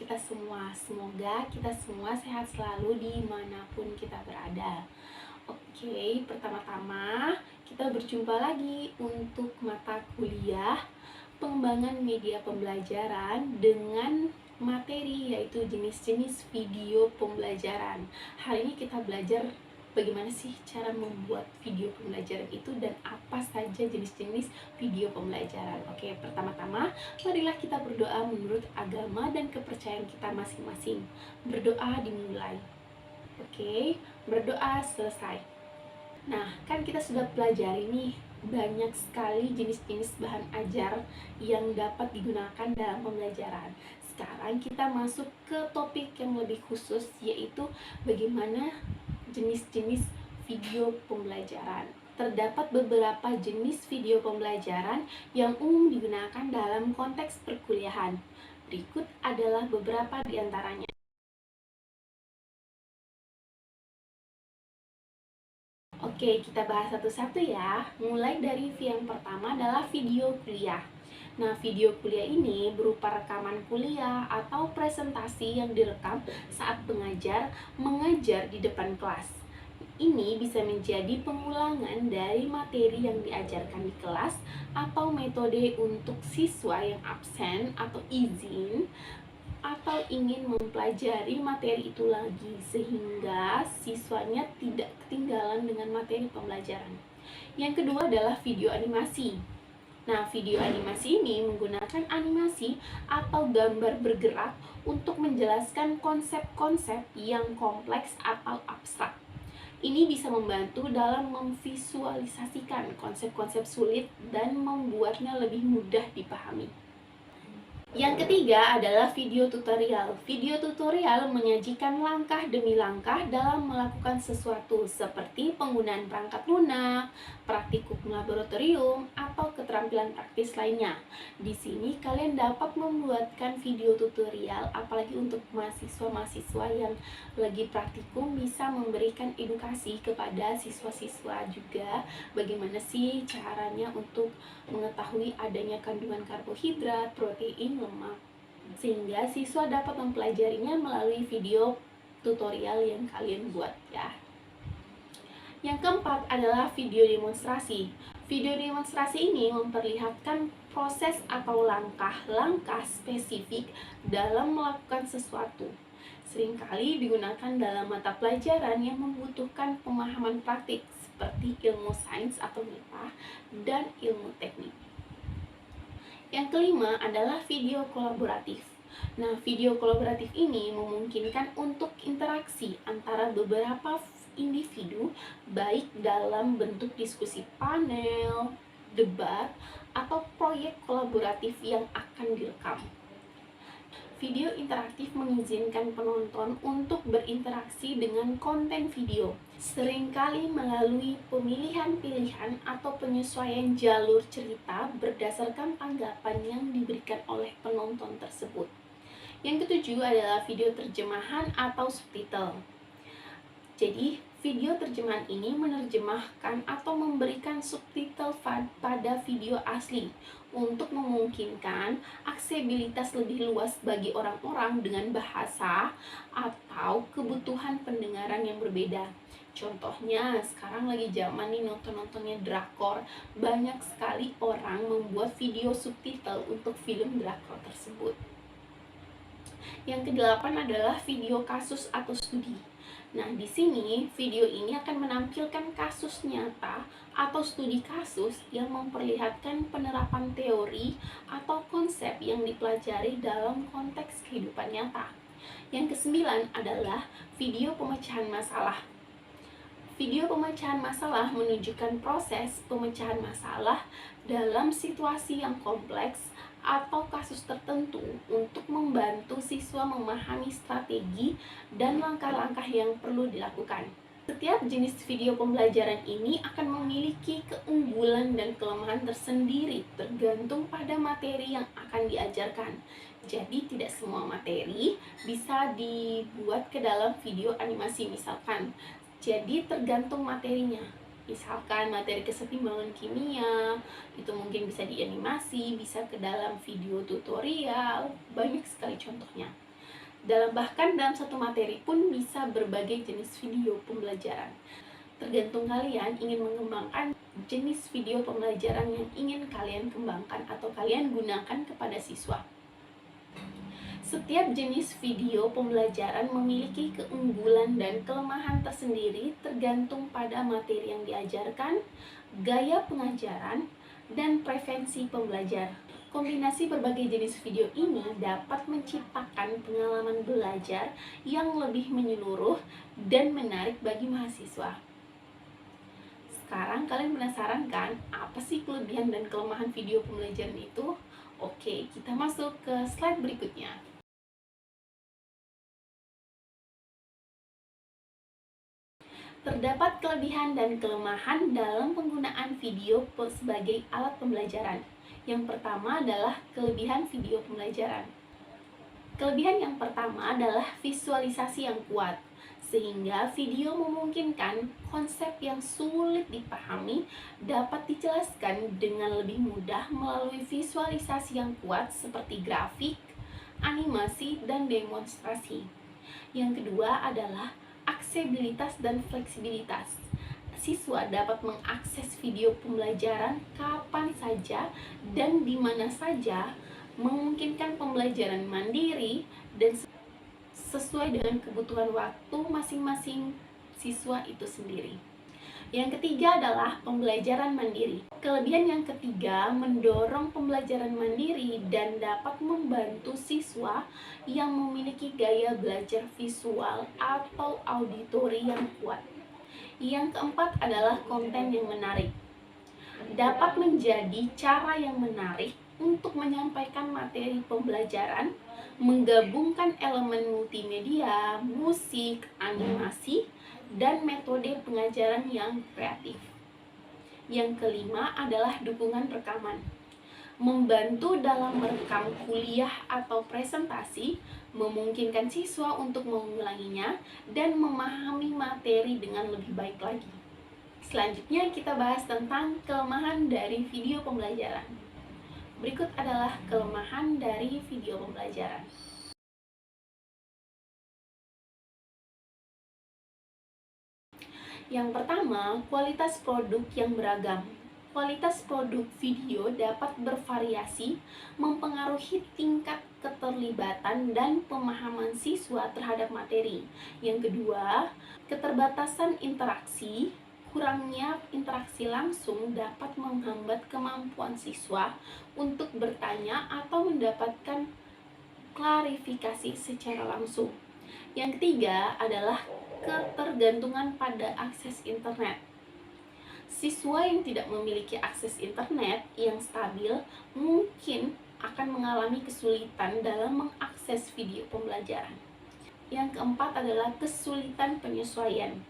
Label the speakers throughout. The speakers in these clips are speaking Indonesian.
Speaker 1: kita semua. Semoga kita semua sehat selalu dimanapun kita berada. Oke, pertama-tama kita berjumpa lagi untuk mata kuliah pengembangan media pembelajaran dengan materi yaitu jenis-jenis video pembelajaran. Hari ini kita belajar bagaimana sih cara membuat video pembelajaran itu dan apa saja jenis-jenis video pembelajaran. Oke, pertama-tama marilah kita berdoa menurut agama dan kepercayaan kita masing-masing. Berdoa dimulai. Oke, berdoa selesai. Nah, kan kita sudah pelajari nih banyak sekali jenis-jenis bahan ajar yang dapat digunakan dalam pembelajaran. Sekarang kita masuk ke topik yang lebih khusus, yaitu bagaimana jenis-jenis video pembelajaran. Terdapat beberapa jenis video pembelajaran yang umum digunakan dalam konteks perkuliahan. Berikut adalah beberapa di antaranya. Oke, kita bahas satu-satu ya. Mulai dari yang pertama adalah video kuliah. Nah, video kuliah ini berupa rekaman kuliah atau presentasi yang direkam saat pengajar mengajar di depan kelas. Ini bisa menjadi pengulangan dari materi yang diajarkan di kelas atau metode untuk siswa yang absen atau izin atau ingin mempelajari materi itu lagi sehingga siswanya tidak ketinggalan dengan materi pembelajaran. Yang kedua adalah video animasi. Nah, video animasi ini menggunakan animasi atau gambar bergerak untuk menjelaskan konsep-konsep yang kompleks atau abstrak. Ini bisa membantu dalam memvisualisasikan konsep-konsep sulit dan membuatnya lebih mudah dipahami. Yang ketiga adalah video tutorial. Video tutorial menyajikan langkah demi langkah dalam melakukan sesuatu seperti penggunaan perangkat lunak, praktikum laboratorium, atau keterampilan praktis lainnya. Di sini kalian dapat membuatkan video tutorial, apalagi untuk mahasiswa-mahasiswa yang lagi praktikum bisa memberikan edukasi kepada siswa-siswa juga bagaimana sih caranya untuk mengetahui adanya kandungan karbohidrat, protein, lemak, sehingga siswa dapat mempelajarinya melalui video tutorial yang kalian buat ya. Yang keempat adalah video demonstrasi. Video demonstrasi ini memperlihatkan proses atau langkah-langkah spesifik dalam melakukan sesuatu. Seringkali digunakan dalam mata pelajaran yang membutuhkan pemahaman praktik seperti ilmu sains atau MIPA dan ilmu teknik. Yang kelima adalah video kolaboratif. Nah, video kolaboratif ini memungkinkan untuk interaksi antara beberapa individu, baik dalam bentuk diskusi panel, debat, atau proyek kolaboratif yang akan direkam. Video interaktif mengizinkan penonton untuk berinteraksi dengan konten video, seringkali melalui pemilihan-pilihan atau penyesuaian jalur cerita berdasarkan tanggapan yang diberikan oleh penonton tersebut. Yang ketujuh adalah video terjemahan atau subtitle. Jadi, video terjemahan ini menerjemahkan atau memberikan subtitle pada video asli untuk memungkinkan aksesibilitas lebih luas bagi orang-orang dengan bahasa atau kebutuhan pendengaran yang berbeda. Contohnya, sekarang lagi zaman nih nontonnya drakor. Banyak sekali orang membuat video subtitle untuk film drakor tersebut. Yang kedelapan adalah video kasus atau studi. Nah, di sini video ini akan menampilkan kasus nyata atau studi kasus yang memperlihatkan penerapan teori atau konsep yang dipelajari dalam konteks kehidupan nyata. Yang kesembilan adalah video pemecahan masalah. Video pemecahan masalah menunjukkan proses pemecahan masalah dalam situasi yang kompleks atau kasus tertentu untuk membantu siswa memahami strategi dan langkah-langkah yang perlu dilakukan. Setiap jenis video pembelajaran ini akan memiliki keunggulan dan kelemahan tersendiri tergantung pada materi yang akan diajarkan. Jadi tidak semua materi bisa dibuat ke dalam video animasi misalkan. Jadi tergantung materinya. Misalkan materi keseimbangan kimia, itu mungkin bisa dianimasi, bisa ke dalam video tutorial, banyak sekali contohnya. Bahkan dalam satu materi pun bisa berbagai jenis video pembelajaran. Tergantung kalian ingin mengembangkan jenis video pembelajaran yang ingin kalian kembangkan atau kalian gunakan kepada siswa. Setiap jenis video pembelajaran memiliki keunggulan dan kelemahan tersendiri tergantung pada materi yang diajarkan, gaya pengajaran, dan preferensi pembelajar. Kombinasi berbagai jenis video ini dapat menciptakan pengalaman belajar yang lebih menyeluruh dan menarik bagi mahasiswa. Sekarang kalian penasaran kan, apa sih kelebihan dan kelemahan video pembelajaran itu? Oke, kita masuk ke slide berikutnya. Terdapat kelebihan dan kelemahan dalam penggunaan video sebagai alat pembelajaran. Yang pertama adalah kelebihan video pembelajaran. Kelebihan yang pertama adalah visualisasi yang kuat, sehingga video memungkinkan konsep yang sulit dipahami dapat dijelaskan dengan lebih mudah melalui visualisasi yang kuat seperti grafik, animasi, dan demonstrasi. Yang kedua adalah aksesibilitas dan fleksibilitas. Siswa dapat mengakses video pembelajaran kapan saja dan di mana saja, memungkinkan pembelajaran mandiri dan sesuai dengan kebutuhan waktu masing-masing siswa itu sendiri. Yang ketiga adalah pembelajaran mandiri. Kelebihan yang ketiga mendorong pembelajaran mandiri dan dapat membantu siswa yang memiliki gaya belajar visual atau auditori yang kuat. Yang keempat adalah konten yang menarik. Dapat menjadi cara yang menarik untuk menyampaikan materi pembelajaran, menggabungkan elemen multimedia, musik, animasi, dan metode pengajaran yang kreatif. Yang kelima adalah dukungan rekaman. Membantu dalam merekam kuliah atau presentasi, memungkinkan siswa untuk mengulanginya dan memahami materi dengan lebih baik lagi. Selanjutnya kita bahas tentang kelemahan dari video pembelajaran. Berikut adalah kelemahan dari video pembelajaran. Yang pertama, kualitas produk yang beragam. Kualitas produk video dapat bervariasi, mempengaruhi tingkat keterlibatan dan pemahaman siswa terhadap materi. Yang kedua, keterbatasan interaksi. Kurangnya interaksi langsung dapat menghambat kemampuan siswa untuk bertanya atau mendapatkan klarifikasi secara langsung. Yang ketiga adalah ketergantungan pada akses internet. Siswa yang tidak memiliki akses internet yang stabil mungkin akan mengalami kesulitan dalam mengakses video pembelajaran. Yang keempat adalah kesulitan penyesuaian.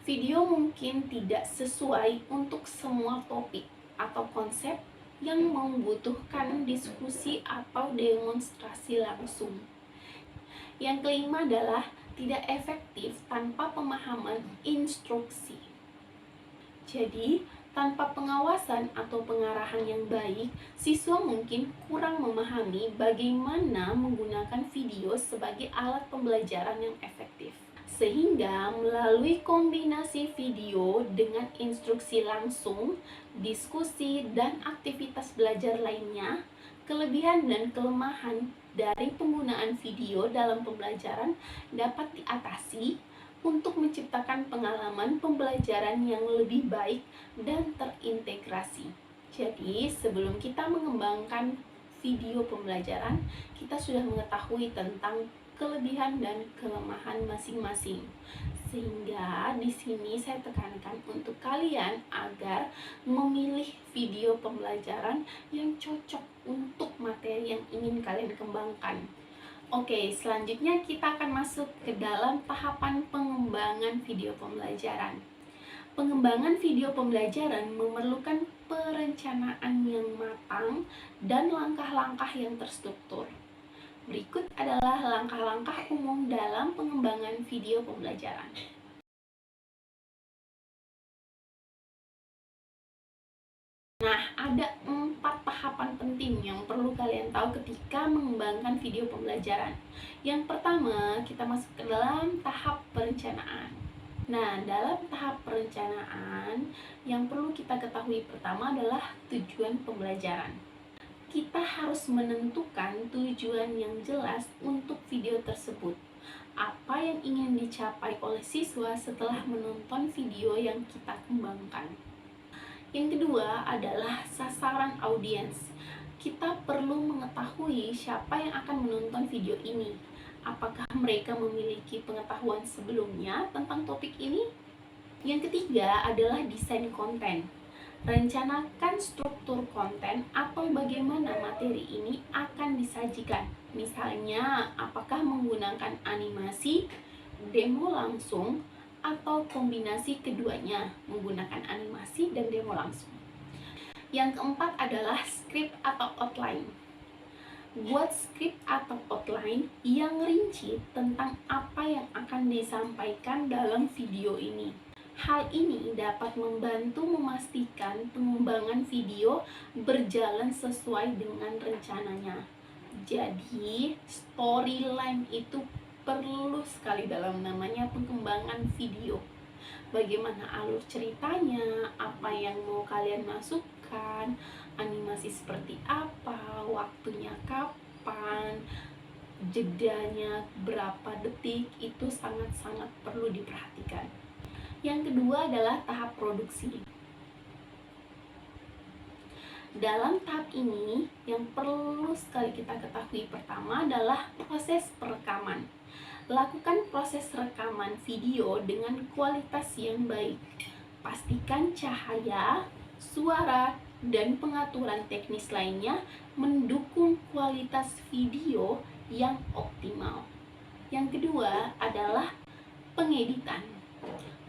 Speaker 1: Video mungkin tidak sesuai untuk semua topik atau konsep yang membutuhkan diskusi atau demonstrasi langsung. Yang kelima adalah tidak efektif tanpa pemahaman instruksi. Jadi, tanpa pengawasan atau pengarahan yang baik, siswa mungkin kurang memahami bagaimana menggunakan video sebagai alat pembelajaran yang efektif. Sehingga melalui kombinasi video dengan instruksi langsung, diskusi, dan aktivitas belajar lainnya, kelebihan dan kelemahan dari penggunaan video dalam pembelajaran dapat diatasi untuk menciptakan pengalaman pembelajaran yang lebih baik dan terintegrasi. Jadi, sebelum kita mengembangkan video pembelajaran, kita sudah mengetahui tentang kelebihan dan kelemahan masing-masing. Sehingga di sini saya tekankan untuk kalian agar memilih video pembelajaran yang cocok untuk materi yang ingin kalian kembangkan. Oke, selanjutnya kita akan masuk ke dalam tahapan pengembangan video pembelajaran. Pengembangan video pembelajaran memerlukan perencanaan yang matang dan langkah-langkah yang terstruktur. Berikut adalah langkah-langkah umum dalam pengembangan video pembelajaran. Nah, ada 4 tahapan penting penting yang perlu kalian tahu ketika mengembangkan video pembelajaran. Yang pertama, kita masuk ke dalam tahap perencanaan. Nah, dalam tahap perencanaan, yang perlu kita ketahui pertama adalah tujuan pembelajaran. Kita harus menentukan tujuan yang jelas untuk video tersebut. Apa yang ingin dicapai oleh siswa setelah menonton video yang kita kembangkan. Yang kedua adalah sasaran audiens. Kita perlu mengetahui siapa yang akan menonton video ini. Apakah mereka memiliki pengetahuan sebelumnya tentang topik ini? Yang ketiga adalah desain konten. Rencanakan struktur konten atau bagaimana materi ini akan disajikan. Misalnya, apakah menggunakan animasi, demo langsung, atau kombinasi keduanya, menggunakan animasi dan demo langsung. Yang keempat adalah skrip atau outline. Buat skrip atau outline yang rinci tentang apa yang akan disampaikan dalam video ini. Hal ini dapat membantu memastikan pengembangan video berjalan sesuai dengan rencananya. Jadi, storyline itu perlu sekali dalam namanya pengembangan video. Bagaimana alur ceritanya, apa yang mau kalian masukkan, animasi seperti apa, waktunya kapan, jedanya berapa detik, itu sangat-sangat perlu diperhatikan. Yang kedua adalah tahap produksi. Dalam tahap ini, yang perlu sekali kita ketahui pertama adalah proses perekaman. Lakukan proses rekaman video dengan kualitas yang baik. Pastikan cahaya, suara, dan pengaturan teknis lainnya mendukung kualitas video yang optimal. Yang kedua adalah pengeditan.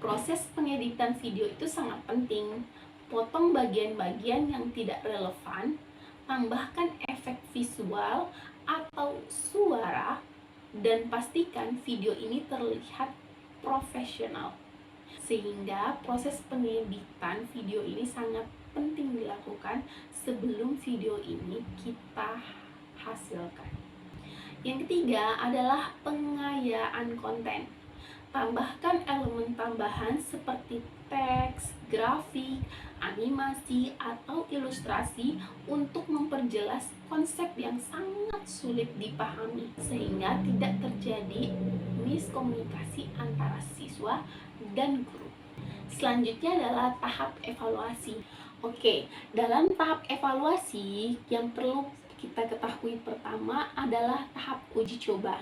Speaker 1: Proses pengeditan video itu sangat penting. Potong bagian-bagian yang tidak relevan, tambahkan efek visual atau suara, dan pastikan video ini terlihat profesional. Sehingga proses pengeditan video ini sangat penting dilakukan sebelum video ini kita hasilkan. Yang ketiga adalah pengayaan konten. Tambahkan elemen tambahan seperti teks, grafik, animasi, atau ilustrasi untuk memperjelas konsep yang sangat sulit dipahami sehingga tidak terjadi miskomunikasi antara siswa dan guru. Selanjutnya adalah tahap evaluasi. Oke, dalam tahap evaluasi yang perlu kita ketahui pertama adalah tahap uji coba.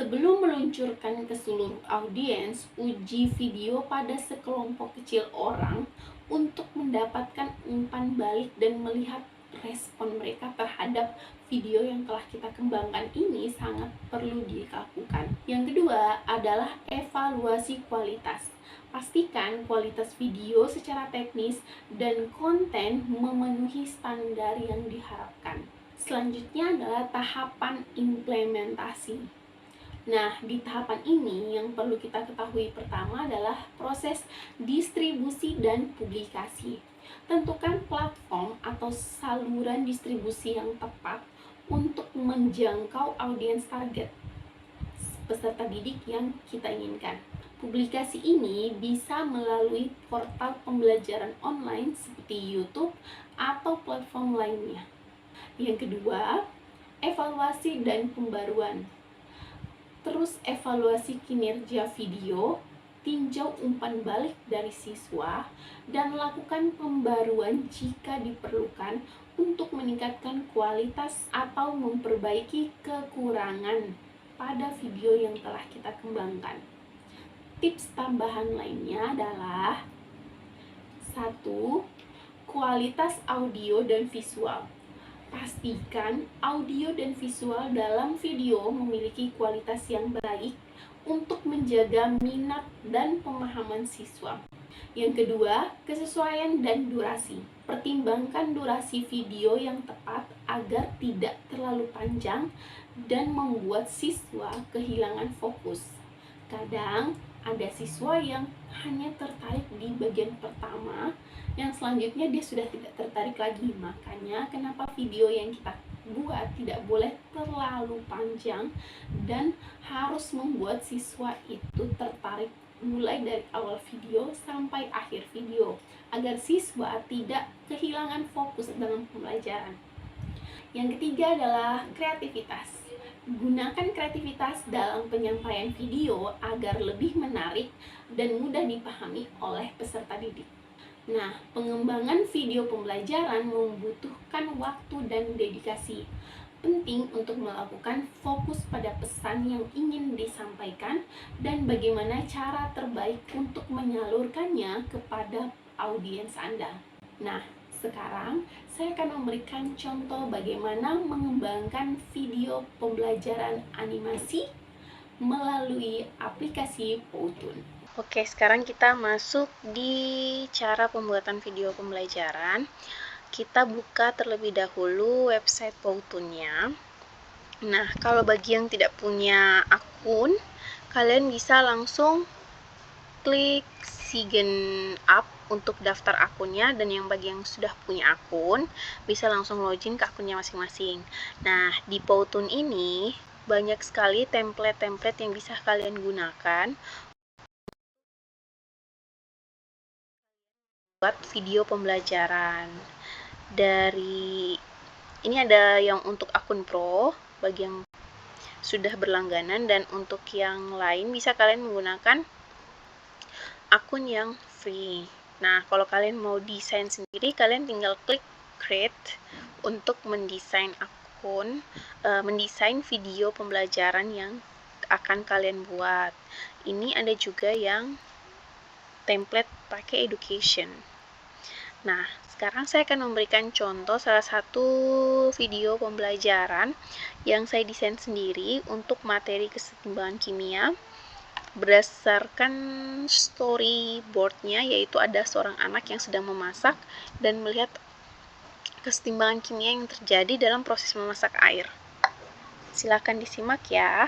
Speaker 1: Sebelum meluncurkan ke seluruh audiens, uji video pada sekelompok kecil orang untuk mendapatkan umpan balik dan melihat respon mereka terhadap video yang telah kita kembangkan ini sangat perlu dilakukan. Yang kedua adalah evaluasi kualitas. Pastikan kualitas video secara teknis dan konten memenuhi standar yang diharapkan. Selanjutnya adalah tahapan implementasi. Nah, di tahapan ini yang perlu kita ketahui pertama adalah proses distribusi dan publikasi. Tentukan platform atau saluran distribusi yang tepat untuk menjangkau audiens target peserta didik yang kita inginkan. Publikasi ini bisa melalui portal pembelajaran online seperti YouTube atau platform lainnya. Yang kedua, evaluasi dan pembaruan. Terus evaluasi kinerja video, tinjau umpan balik dari siswa, dan lakukan pembaruan jika diperlukan untuk meningkatkan kualitas atau memperbaiki kekurangan pada video yang telah kita kembangkan. Tips tambahan lainnya adalah 1. Kualitas audio dan visual. Pastikan audio dan visual dalam video memiliki kualitas yang baik untuk menjaga minat dan pemahaman siswa. Yang kedua, kesesuaian dan durasi. Pertimbangkan durasi video yang tepat agar tidak terlalu panjang dan membuat siswa kehilangan fokus. Kadang ada siswa yang hanya tertarik di bagian pertama, yang selanjutnya dia sudah tidak tertarik lagi. Makanya kenapa video yang kita buat tidak boleh terlalu panjang dan harus membuat siswa itu tertarik mulai dari awal video sampai akhir video, agar siswa tidak kehilangan fokus dalam pembelajaran. Yang ketiga adalah kreativitas. Gunakan kreativitas dalam penyampaian video agar lebih menarik dan mudah dipahami oleh peserta didik. Nah, pengembangan video pembelajaran membutuhkan waktu dan dedikasi. Penting untuk melakukan fokus pada pesan yang ingin disampaikan dan bagaimana cara terbaik untuk menyalurkannya kepada audiens Anda. Nah, sekarang saya akan memberikan contoh bagaimana mengembangkan video pembelajaran animasi melalui aplikasi Powtoon. Oke, sekarang kita masuk di cara pembuatan video pembelajaran. Kita buka terlebih dahulu website Powtoon-nya. Nah, kalau bagi yang tidak punya akun, kalian bisa langsung klik sign up untuk daftar akunnya, dan yang bagi yang sudah punya akun bisa langsung login ke akunnya masing-masing. Nah, di Powtoon ini banyak sekali template-template yang bisa kalian gunakan buat video pembelajaran. Dari ini ada yang untuk akun pro bagi yang sudah berlangganan, dan untuk yang lain bisa kalian menggunakan akun yang free. Nah, kalau kalian mau desain sendiri, kalian tinggal klik create untuk mendesain akun, mendesain video pembelajaran yang akan kalian buat. Ini ada juga yang template pakai education. Nah, sekarang saya akan memberikan contoh salah satu video pembelajaran yang saya desain sendiri untuk materi keseimbangan kimia berdasarkan storyboardnya, yaitu ada seorang anak yang sedang memasak dan melihat keseimbangan kimia yang terjadi dalam proses memasak air. Silakan disimak ya.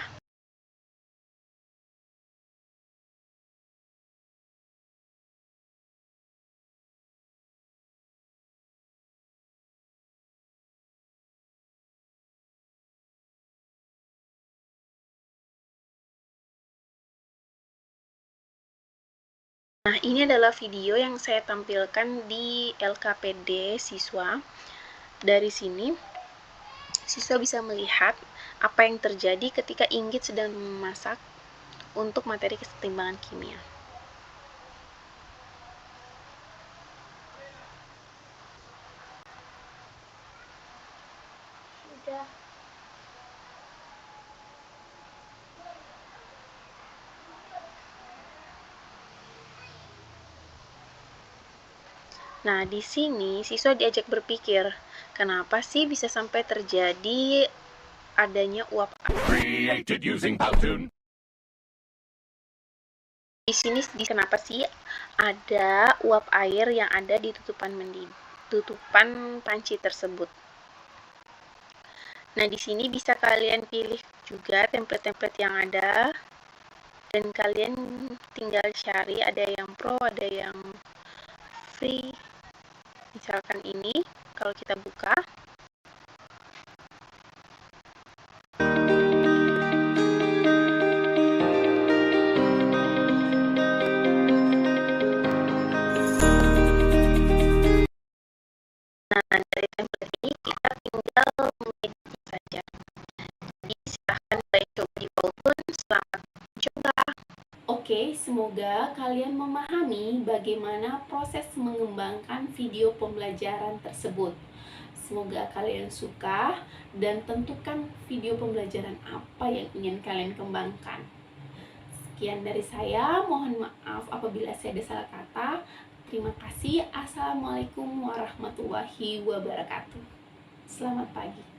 Speaker 1: Nah, ini adalah video yang saya tampilkan di LKPD siswa. Dari sini, siswa bisa melihat apa yang terjadi ketika Inggit sedang memasak untuk materi keseimbangan kimia. Sudah. Nah, di sini siswa diajak berpikir, kenapa sih bisa sampai terjadi adanya uap air? Di sini kenapa sih ada uap air yang ada di tutupan panci tersebut? Nah, di sini bisa kalian pilih juga template-template yang ada, dan kalian tinggal cari, ada yang pro, ada yang free. Misalkan ini, kalau kita buka, nah dari template ini kita tinggal mengedit saja. Jadi silahkan kalian coba di Powtoon. Selamat mencoba. Oke, semoga kalian memahami bagaimana proses mengembangkan video pembelajaran tersebut. Semoga kalian suka dan tentukan video pembelajaran apa yang ingin kalian kembangkan. Sekian dari saya, mohon maaf apabila saya ada salah kata. Terima kasih. Assalamualaikum warahmatullahi wabarakatuh. Selamat pagi.